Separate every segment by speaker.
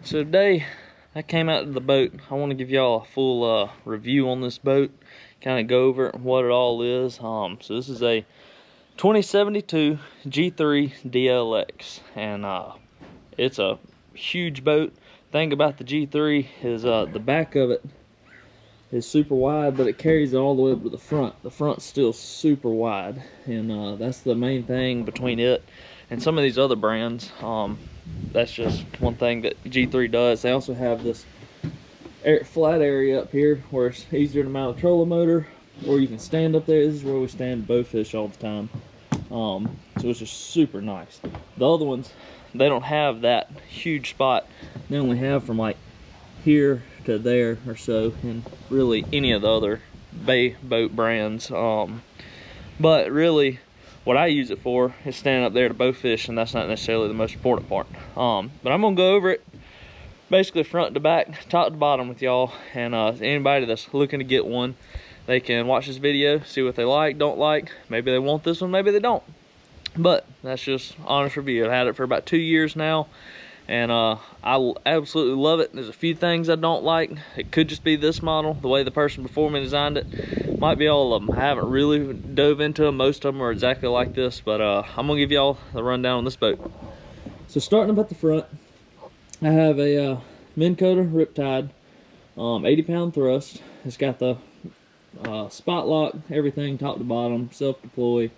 Speaker 1: So today I came out to the boat. I want to give y'all a full review on this boat, kind of go over it and what it all is. So this is a 2072 G3 DLX, and it's a huge boat. Thing about the G3 is the back of it is super wide, but it carries it all the way up to the front. The front's still super wide, and that's the main thing between it and some of these other brands. That's just one thing that G3 does. They also have this flat area up here where it's easier to mount a trolling motor, or you can stand up there. This is where we stand bowfish all the time. So it's just super nice. The other ones, they don't have that huge spot. They only have from like here to there or so, and really any of the other bay boat brands. But really what I use it for is standing up there to bowfish, and that's not necessarily the most important part. But I'm gonna go over it basically front to back, top to bottom with y'all, and anybody that's looking to get one, they can watch this video, see what they like, don't like. Maybe they want this one, maybe they don't. But that's just honest review. I've had it for about 2 years now, and I absolutely love it. There's a few things I don't like. It could just be this model, the way the person before me designed it. Might be all of them. I haven't really dove into them. Most of them are exactly like this, but I'm gonna give y'all the rundown on this boat. So starting up at the front, I have a Minn Kota Riptide, 80-pound thrust. It's got the spot lock, everything top to bottom, self-deploy,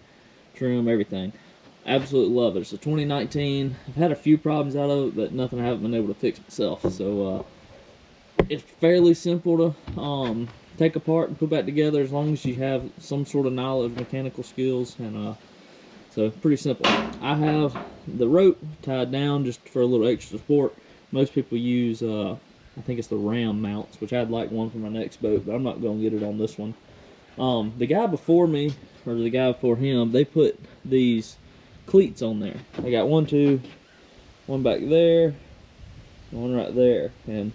Speaker 1: trim, everything. Absolutely love it. It's a 2019. I've had a few problems out of it, but nothing I haven't been able to fix myself. So it's fairly simple to take apart and put back together, as long as you have some sort of knowledge, mechanical skills, and so pretty simple. I have the rope tied down just for a little extra support. Most people use I think it's the ram mounts, which I'd like one for my next boat, but I'm not going to get it on this one. The guy before me, or the guy before him, they put these cleats on there. I got one back there, one right there, and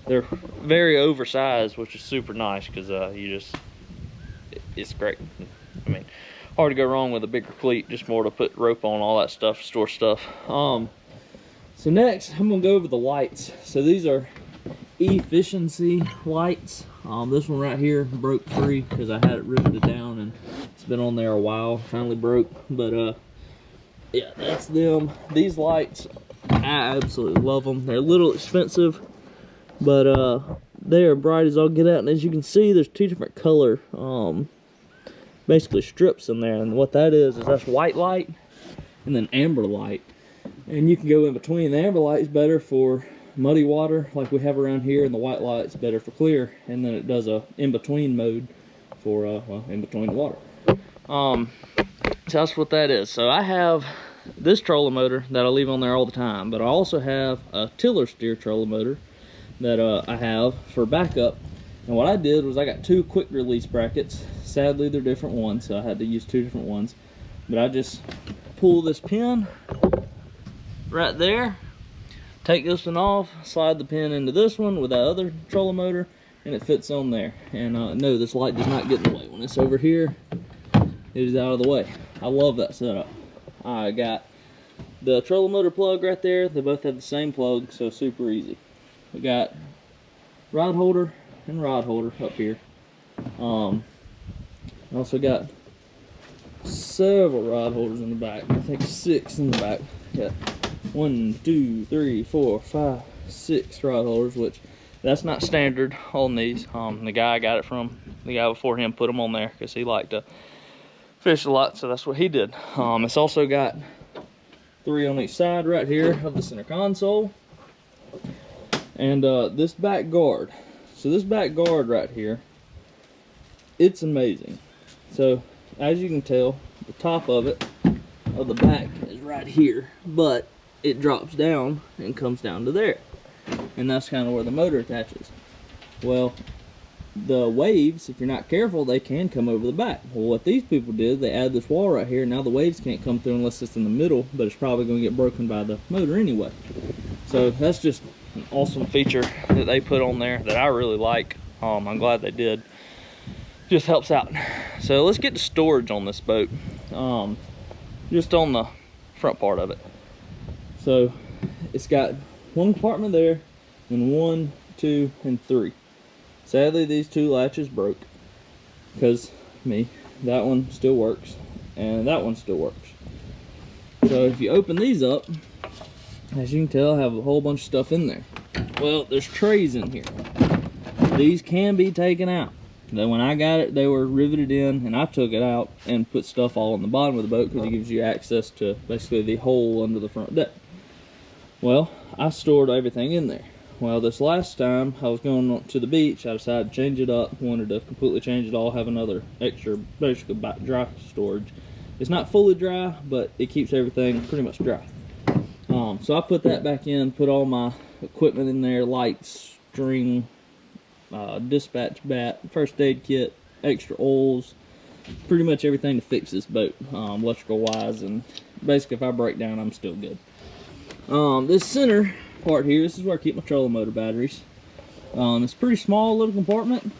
Speaker 1: they're very oversized, which is super nice because it's great. I mean, hard to go wrong with a bigger cleat, just more to put rope on, all that stuff, store stuff. So next I'm gonna go over the lights. So these are efficiency lights. This one right here broke free because I had it riveted down and it's been on there a while. Finally broke, but yeah, that's them. These lights, I absolutely love them. They're a little expensive, but they are bright as all get out. And as you can see, there's two different color basically strips in there, and what that is that's white light and then amber light. And you can go in between. The amber light is better for muddy water like we have around here, and the white light's better for clear, and then it does a in-between mode for well, in between the water. So that's what that is. So I have this trolling motor that I leave on there all the time, but I also have a tiller steer trolling motor that I have for backup. And what I did was I got two quick release brackets. Sadly, they're different ones, so I had to use two different ones. But I just pull this pin right there, take this one off, slide the pin into this one with that other trolling motor, and it fits on there. And no, this light does not get in the way. When it's over here, it is out of the way. I love that setup. I got the trolling motor plug right there. They both have the same plug, so super easy. We got rod holder and rod holder up here. Also got several rod holders in the back. I think 6 in the back. Got 1, 2, 3, 4, 5, 6 rod holders, which that's not standard on these. The guy I got it from, the guy before him, put them on there because he liked to fish a lot, so that's what he did. It's also got 3 on each side right here of the center console, and this back guard. So this back guard right here, it's amazing. So as you can tell, the top of it, of the back, is right here, but it drops down and comes down to there, and that's kind of where the motor attaches. Well, the waves, if you're not careful, they can come over the back. Well, what these people did, they add this wall right here. Now the waves can't come through unless it's in the middle, but it's probably going to get broken by the motor anyway. So that's just an awesome feature that they put on there that I really like. I'm glad they did. Just helps out. So let's get to storage on this boat. Just on the front part of it. So it's got one compartment there, then 1, 2, and 3. Sadly, these 2 latches broke because that one still works and that one still works. So if you open these up, as you can tell, I have a whole bunch of stuff in there. Well, there's trays in here. These can be taken out. Then when I got it, they were riveted in, and I took it out and put stuff all on the bottom of the boat because it gives you access to basically the hole under the front deck. Well, I stored everything in there. Well, this last time I was going to the beach, I decided to change it up. Wanted to completely change it all, have another extra, basically dry storage. It's not fully dry, but it keeps everything pretty much dry. So I put that back in, put all my equipment in there, lights, string, dispatch bat, first aid kit, extra oils, pretty much everything to fix this boat, electrical wise, and basically if I break down, I'm still good. This center part here, this is where I keep my trolling motor batteries. It's a pretty small little compartment.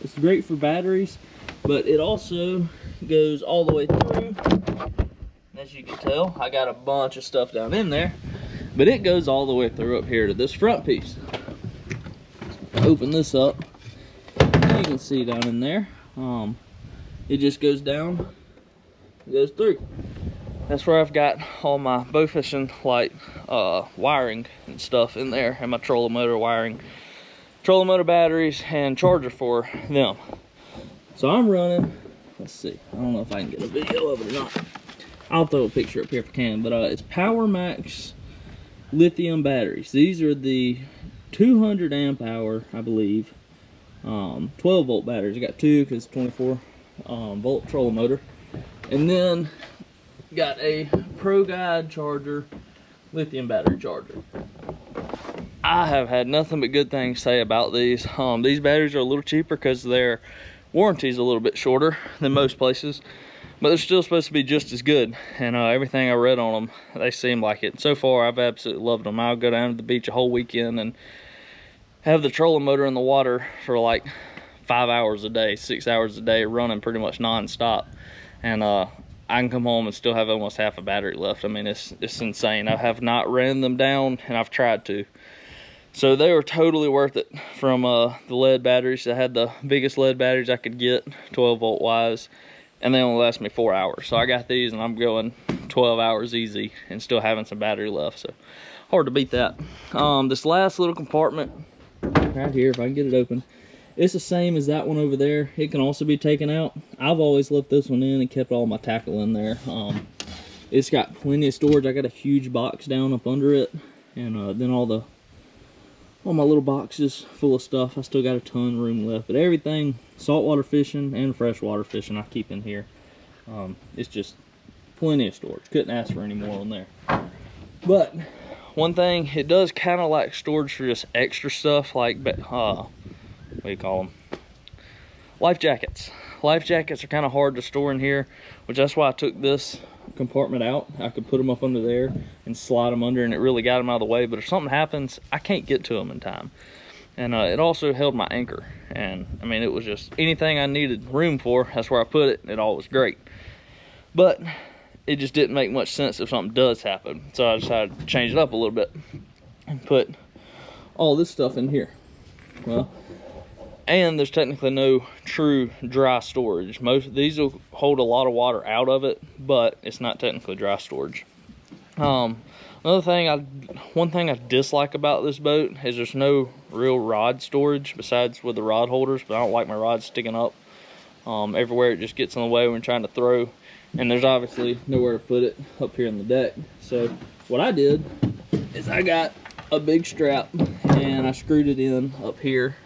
Speaker 1: It's great for batteries, but it also goes all the way through. As you can tell, I got a bunch of stuff down in there, but it goes all the way through up here to this front piece. Open this up, you can see down in there, it just goes down, it goes through. That's where I've got all my Bowfishing light wiring and stuff in there, and my trolling motor wiring, trolling motor batteries, and charger for them. So I'm running, let's see, I don't know if I can get a video of it or not. I'll throw a picture up here if I can, but it's Power Max lithium batteries. These are the 200 amp hour, I believe, 12 volt batteries. I got 2 because 24 volt trolling motor, and then got a Pro Guide charger, lithium battery charger. I have had nothing but good things to say about these. These batteries are a little cheaper because their warranty is a little bit shorter than most places, but they're still supposed to be just as good, and everything I read on them, they seem like it. So far, I've absolutely loved them. I'll go down to the beach a whole weekend and have the trolling motor in the water for like 5 hours a day, 6 hours a day, running pretty much non-stop, and I can come home and still have almost half a battery left. I mean, it's insane. I have not ran them down, and I've tried to. So they were totally worth it. From the lead batteries, I had the biggest lead batteries I could get, 12 volt wise, and they only last me 4 hours. So I got these, and I'm going 12 hours easy and still having some battery left. So hard to beat that. This last little compartment right here, if I can get it open, it's the same as that one over there. It can also be taken out. I've always left this one in and kept all my tackle in there. It's got plenty of storage. I got a huge box down up under it, and then all my little boxes full of stuff. I still got a ton of room left, but everything saltwater fishing and freshwater fishing I keep in here. It's just plenty of storage. Couldn't ask for any more on there. But one thing, it does kind of like storage for just extra stuff, like what do you call them? Life jackets. Life jackets are kind of hard to store in here, which that's why I took this compartment out. I could put them up under there and slide them under, and it really got them out of the way. But if something happens, I can't get to them in time. And it also held my anchor, and I mean, it was just anything I needed room for, that's where I put it, and it all was great. But it just didn't make much sense if something does happen, so I decided to change it up a little bit and put all this stuff in here. Well, and there's technically no true dry storage. Most of these will hold a lot of water out of it, but it's not technically dry storage. One thing I dislike about this boat is there's no real rod storage besides with the rod holders, but I don't like my rods sticking up everywhere. It just gets in the way when trying to throw, and there's obviously nowhere to put it up here on the deck. So what I did is I got a big strap and I screwed it in up here.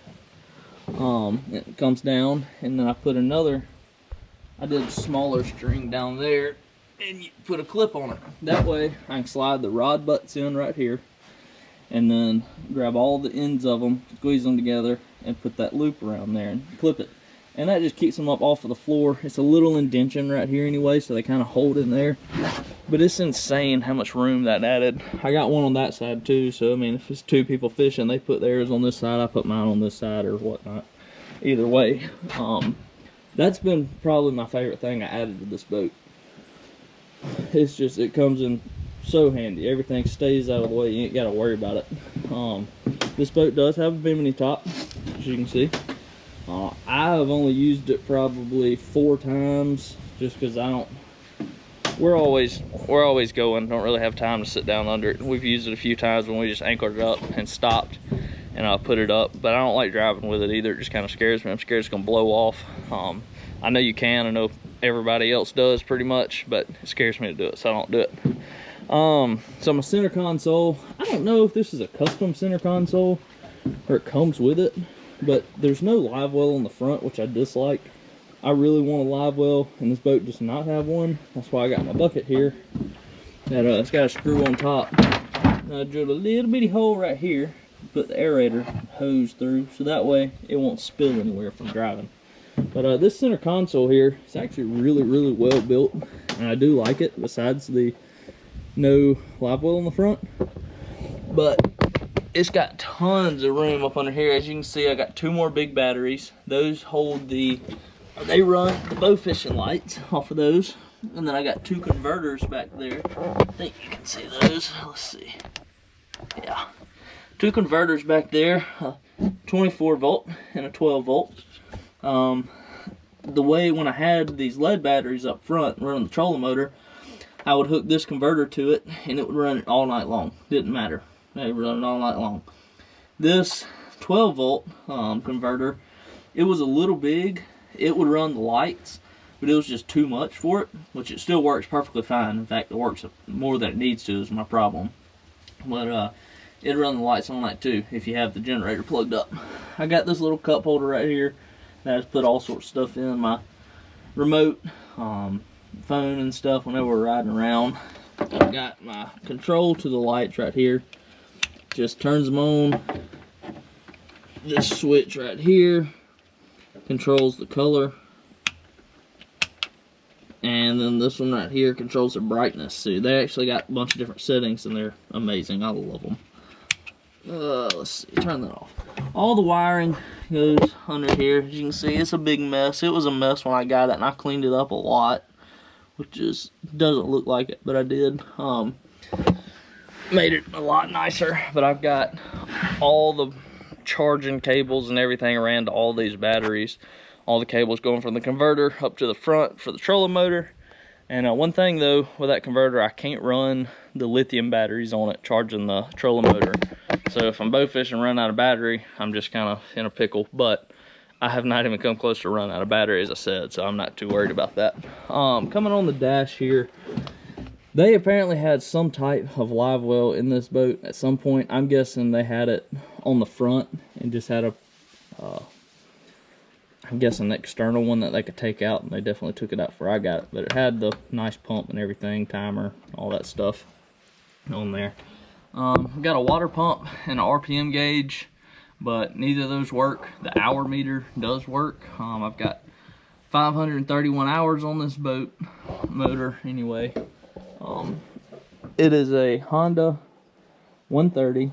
Speaker 1: It comes down, and then I put I did a smaller string down there, and you put a clip on it. That way I can slide the rod butts in right here, and then grab all the ends of them, squeeze them together, and put that loop around there and clip it. And that just keeps them up off of the floor. It's a little indention right here anyway, so they kind of hold in there. But it's insane how much room that added. I got one on that side too, so I mean, if it's 2 people fishing, they put theirs on this side, I put mine on this side or whatnot. Either way, that's been probably my favorite thing I added to this boat. It's just, it comes in so handy. Everything stays out of the way. You ain't got to worry about it. This boat does have a bimini top, as you can see. I have only used it probably 4 times, just because we're always going, don't really have time to sit down under it. We've used it a few times when we just anchored it up and stopped, and I'll put it up, but I don't like driving with it either. It just kind of scares me. I'm scared it's gonna blow off. I know you can, I know everybody else does pretty much, but it scares me to do it, so I don't do it. So my center console, I don't know if this is a custom center console or it comes with it, but there's no live well on the front, which I dislike. I really want a live well, and this boat does not have one. That's why I got my bucket here. And it's got a screw on top. I drilled a little bitty hole right here, put the aerator hose through, so that way it won't spill anywhere from driving. But this center console here is actually really well built, and I do like it, besides the no live well on the front. But it's got tons of room up under here. As you can see, I got 2 more big batteries. Those hold they run the Bowfishing lights off of those. And then I got 2 converters back there. I think you can see those. Let's see. Yeah. 2 converters back there, a 24 volt and a 12 volt. The way when I had these lead batteries up front running the trolling motor, I would hook this converter to it and it would run it all night long. Didn't matter. It would run it all night long. This 12 volt converter, it was a little big. It would run the lights, but it was just too much for it, which it still works perfectly fine. In fact, it works more than it needs to is my problem. But it'd run the lights all night too if you have the generator plugged up. I got this little cup holder right here that I just put all sorts of stuff in, my remote, phone and stuff whenever we're riding around. I've got my control to the lights right here. Just turns them on. This switch right here controls the color, and then this one right here controls the brightness. See, they actually got a bunch of different settings and they're amazing. I love them. Let's see, turn that off. All the wiring goes under here. As you can see, it's a big mess. It was a mess when I got it, and I cleaned it up a lot, which just doesn't look like it, but I did. Made it a lot nicer. But I've got all the charging cables and everything around all these batteries. All the cables going from the converter up to the front for the trolling motor. And one thing though, with that converter, I can't run the lithium batteries on it charging the trolling motor. So if I'm bow fishing and run out of battery, I'm just kind of in a pickle. But I have not even come close to run out of battery, as I said, so I'm not too worried about that. Coming on the dash here, they apparently had some type of live well in this boat at some point. I'm guessing they had it on the front and just had a, I'm guessing, an external one that they could take out, and they definitely took it out before I got it. But it had the nice pump and everything, timer, all that stuff on there. I've got a water pump and an RPM gauge, but neither of those work. The hour meter does work. I've got 531 hours on this boat motor anyway. It is a Honda 130,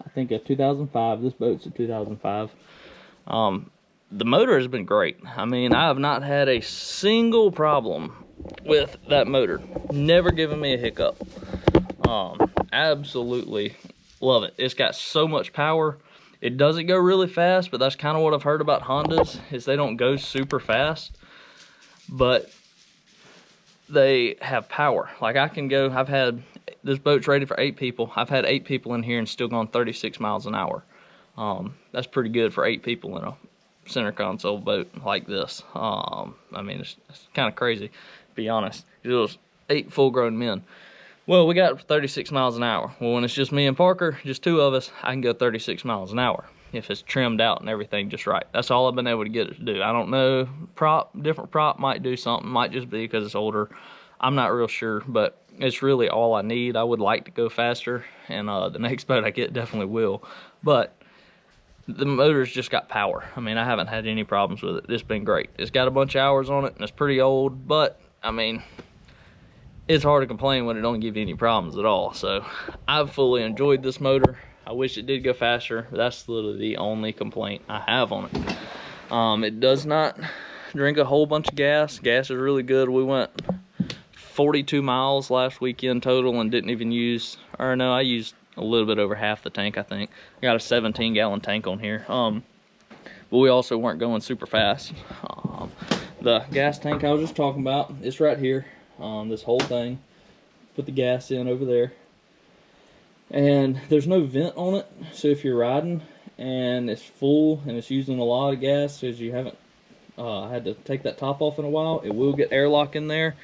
Speaker 1: I think a 2005. This boat's a 2005. The motor has been great. I mean, I have not had a single problem with that motor. Never given me a hiccup. Absolutely love it. It's got so much power. It doesn't go really fast, but that's kind of what I've heard about Hondas, is they don't go super fast, but they have power. Like I can go, I've had, this boat's rated for 8 people. I've had 8 people in here and still gone 36 miles an hour. That's pretty good for 8 people in a center console boat like this. I mean, it's kind of crazy, to be honest. It was 8 full-grown men. Well, we got 36 miles an hour. Well, when it's just me and Parker, just 2 of us, I can go 36 miles an hour if it's trimmed out and everything just right. That's all I've been able to get it to do. I don't know, different prop might do something, might just be because it's older. I'm not real sure, but it's really all I need. I would like to go faster, and the next boat I get definitely will. But the motor's just got power. I mean, I haven't had any problems with it. It's been great. It's got a bunch of hours on it, and it's pretty old, but, I mean, it's hard to complain when it don't give you any problems at all. So I've fully enjoyed this motor. I wish it did go faster, but that's literally the only complaint I have on it. It does not drink a whole bunch of gas. Gas is really good. We went 42 miles last weekend total and didn't even use, or no, I used a little bit over half the tank, I think. I got a 17-gallon tank on here. But we also weren't going super fast. The gas tank I was just talking about, it's right here. This whole thing. Put the gas in over there. And there's no vent on it, so if you're riding and it's full and it's using a lot of gas because you haven't had to take that top off in a while, it will get airlock in there.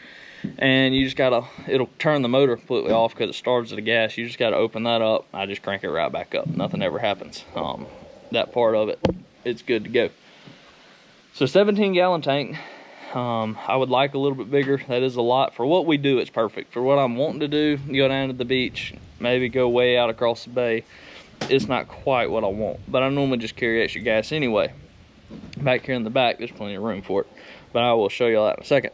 Speaker 1: And you just gotta, it'll turn the motor completely off because it starves the gas. You just gotta open that up. I just crank it right back up. Nothing ever happens. That part of it, it's good to go. So 17-gallon tank. I would like a little bit bigger. That is a lot. For what we do, it's perfect. For what I'm wanting to do, go down to the beach, maybe go way out across the bay, it's not quite what I want. But I normally just carry extra gas anyway. Back here in the back, there's plenty of room for it. But I will show you all that in a second.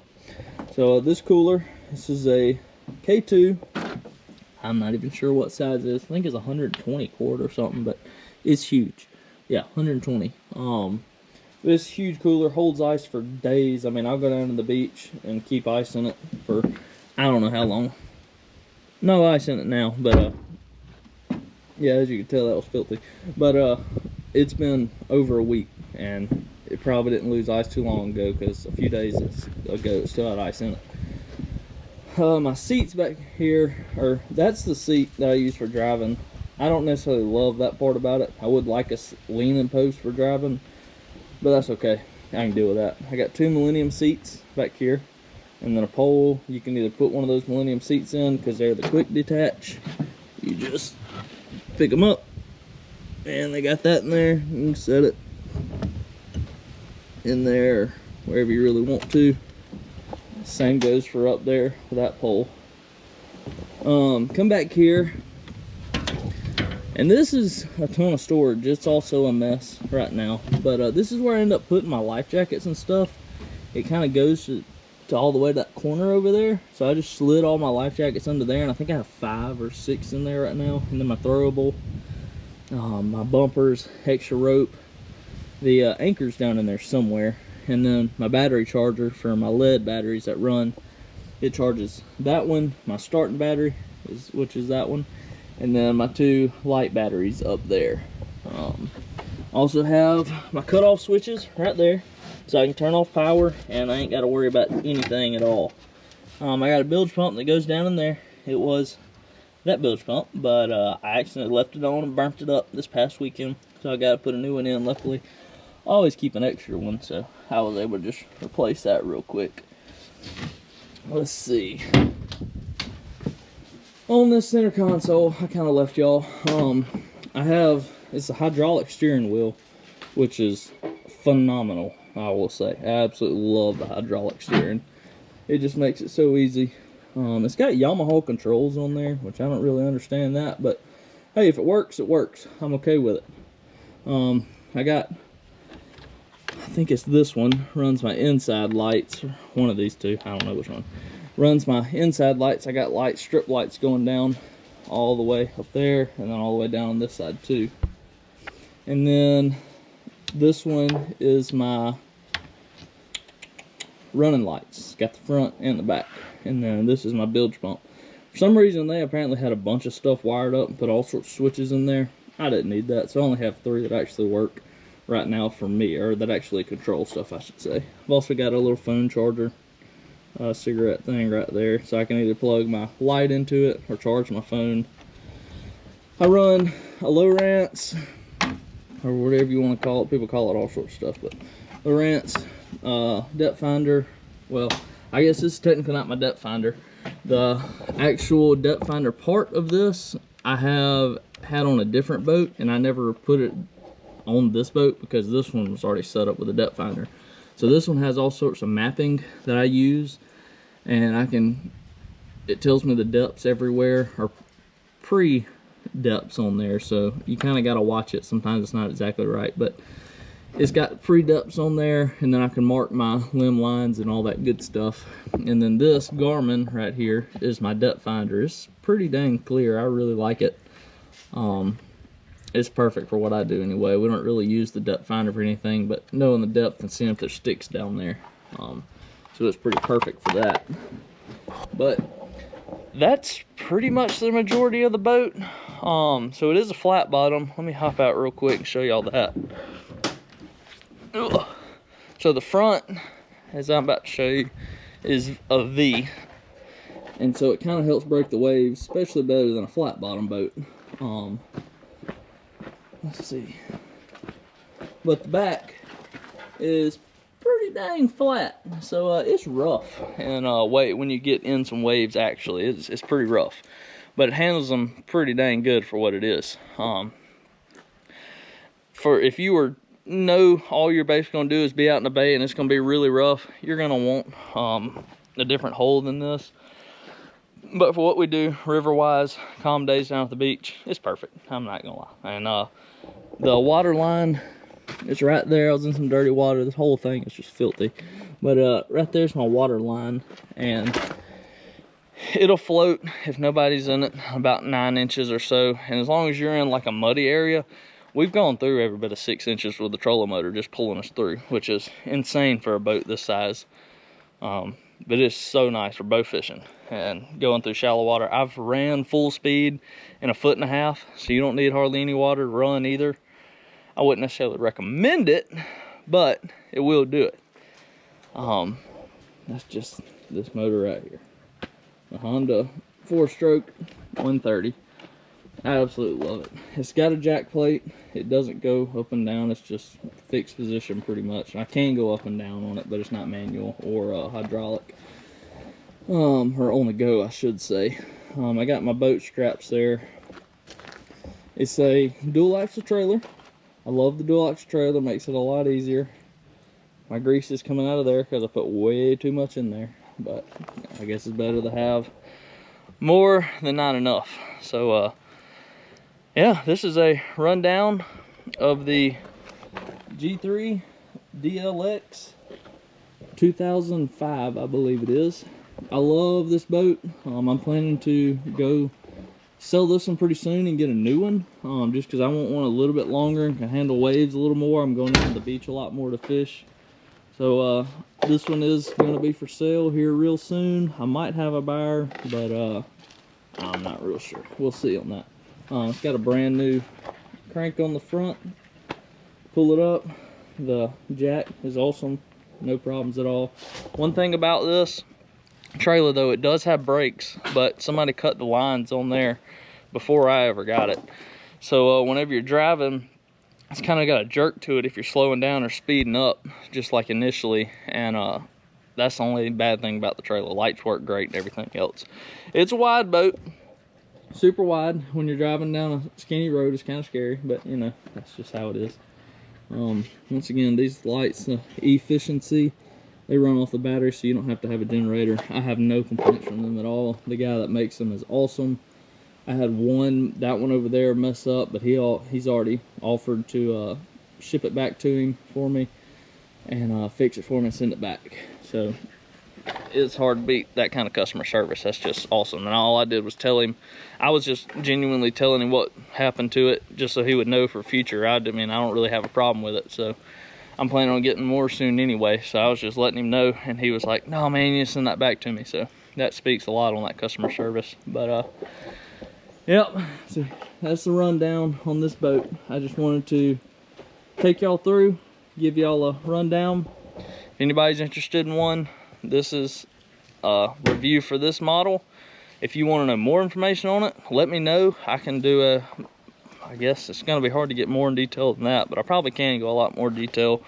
Speaker 1: So this cooler, this is a K2. I'm not even sure what size it is. I think it's 120 quart or something, but it's huge. Yeah, 120. This huge cooler holds ice for days. I mean, I'll go down to the beach and keep ice in it for I don't know how long. No ice in it now, but yeah, as you can tell, that was filthy. But it's been over a week, and it probably didn't lose ice too long ago, because a few days ago it still had ice in it. My seats back here, that's the seat that I use for driving. I don't necessarily love that part about it. I would like a leaning post for driving, but that's okay. I can deal with that. I got 2 Millennium seats back here, and then a pole. You can either put one of those Millennium seats in, because they're the quick detach. You just pick them up, and they got that in there. You can set it in there, wherever you really want to. Same goes for up there for that pole. Come back here, and this is a ton of storage. It's also a mess right now, but this is where I end up putting my life jackets and stuff. It kind of goes to all the way to that corner over there, so I just slid all my life jackets under there, and I think I have 5 or 6 in there right now. And then my throwable, my bumpers, extra rope, the anchor's down in there somewhere, and then my battery charger for my lead batteries that run. It charges that one, my starting battery, which is that one, and then my 2 light batteries up there. Also have my cutoff switches right there, so I can turn off power, and I ain't got to worry about anything at all. I got a bilge pump that goes down in there. It was that bilge pump, but I accidentally left it on and burnt it up this past weekend, so I got to put a new one in. Luckily, I always keep an extra one, so I was able to just replace that real quick. Let's see. On this center console, I kind of left y'all. It's a hydraulic steering wheel, which is phenomenal, I will say. I absolutely love the hydraulic steering. It just makes it so easy. It's got Yamaha controls on there, which I don't really understand that, but hey, if it works, it works. I'm okay with it. I think it's this one, runs my inside lights, or one of these two, I don't know which one. Runs my inside lights. I got strip lights going down all the way up there, and then all the way down this side too. And then this one is my running lights. Got the front and the back. And then this is my bilge pump. For some reason, they apparently had a bunch of stuff wired up and put all sorts of switches in there. I didn't need that, so I only have 3 that actually work right now for me, or that actually control stuff, I should say. I've also got a little phone charger, cigarette thing right there, so I can either plug my light into it or charge my phone. I run a Lowrance, or whatever you want to call it. People call it all sorts of stuff, but Lowrance depth finder. Well, I guess this is technically not my depth finder. The actual depth finder part of this I have had on a different boat, and I never put it on this boat because this one was already set up with a depth finder. So this one has all sorts of mapping that I use, and it tells me the depths everywhere, or pre-depths on there, so you kind of got to watch it. Sometimes it's not exactly right, but it's got pre-depths on there, and then I can mark my limb lines and all that good stuff. And then this Garmin right here is my depth finder. It's pretty dang clear. I really like it. It's perfect for what I do anyway. We don't really use the depth finder for anything but knowing the depth and seeing if there's sticks down there. So it's pretty perfect for that. But that's pretty much the majority of the boat. So it is a flat bottom. Let me hop out real quick and show y'all that. Ugh. So the front, as I'm about to show you, is a V. And so it kind of helps break the waves, especially better than a flat bottom boat. Let's see. But the back is pretty dang flat. So it's rough. And when you get in some waves, actually, it's pretty rough. But it handles them pretty dang good for what it is. For if you know all you're basically gonna do is be out in the bay and it's gonna be really rough, you're gonna want a different hull than this. But for what we do, river-wise, calm days down at the beach, it's perfect. I'm not gonna lie. And the water line is right there. I was in some dirty water. This whole thing is just filthy. But right there's my water line, and it'll float if nobody's in it about 9 inches or so. And as long as you're in like a muddy area, we've gone through every bit of 6 inches with the trolling motor just pulling us through, which is insane for a boat this size. But it's so nice for bow fishing and going through shallow water. I've ran full speed in 1.5 feet, so you don't need hardly any water to run either. I wouldn't necessarily recommend it, but it will do it. That's just this motor right here. The Honda 4-stroke 130. I absolutely love it. It's got a jack plate. It doesn't go up and down. It's just fixed position pretty much. I can go up and down on it, but it's not manual or hydraulic. Or on the go, I should say. I got my boat straps there. It's a dual axle trailer. I love the dual axle trailer. Makes it a lot easier. My grease is coming out of there because I put way too much in there. But I guess it's better to have more than not enough. So, yeah, this is a rundown of the G3 DLX 2005, I believe it is. I love this boat. I'm planning to go sell this one pretty soon and get a new one, just because I want one a little bit longer and can handle waves a little more. I'm going to the beach a lot more to fish. So this one is going to be for sale here real soon. I might have a buyer, but I'm not real sure. We'll see on that. It's got a brand new crank on the front. Pull it up. The jack is awesome. No problems at all. One thing about this trailer though, it does have brakes, but somebody cut the lines on there before I ever got it. So whenever you're driving, it's kind of got a jerk to it if you're slowing down or speeding up, just like initially. And that's the only bad thing about the trailer. Lights work great and everything else. It's a wide boat. Super wide. When you're driving down a skinny road, it's kind of scary, but you know, that's just how it is. Once again, these lights, efficiency, they run off the battery, so you don't have to have a generator. I have no complaints from them at all. The guy that makes them is awesome. I had that one over there mess up, but he's already offered to ship it back to him for me and fix it for me and send it back. So it's hard to beat that kind of customer service. That's just awesome. And all I did was tell him, I was just genuinely telling him what happened to it, just so he would know for future. I mean, I don't really have a problem with it, so I'm planning on getting more soon anyway. So I was just letting him know, and he was like, no man, you need to send that back to me. So that speaks a lot on that customer service. But yep, so that's the rundown on this boat. I just wanted to take y'all through, give y'all a rundown. If anybody's interested in one, this is a review for this model. If you want to know more information on it, let me know. I can do I guess it's going to be hard to get more in detail than that, but I probably can go a lot more detail.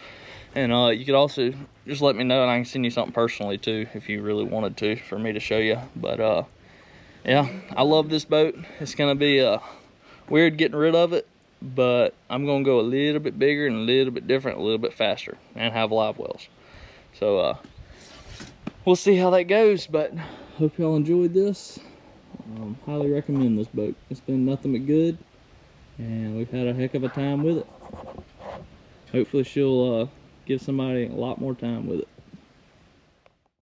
Speaker 1: And you could also just let me know, and I can send you something personally too if you really wanted to, for me to show you. But yeah, I love this boat. It's going to be weird getting rid of it, but I'm going to go a little bit bigger and a little bit different, a little bit faster, and have live wells. So we'll see how that goes, but hope y'all enjoyed this. Highly recommend this boat. It's been nothing but good, and we've had a heck of a time with it. Hopefully she'll give somebody a lot more time with it.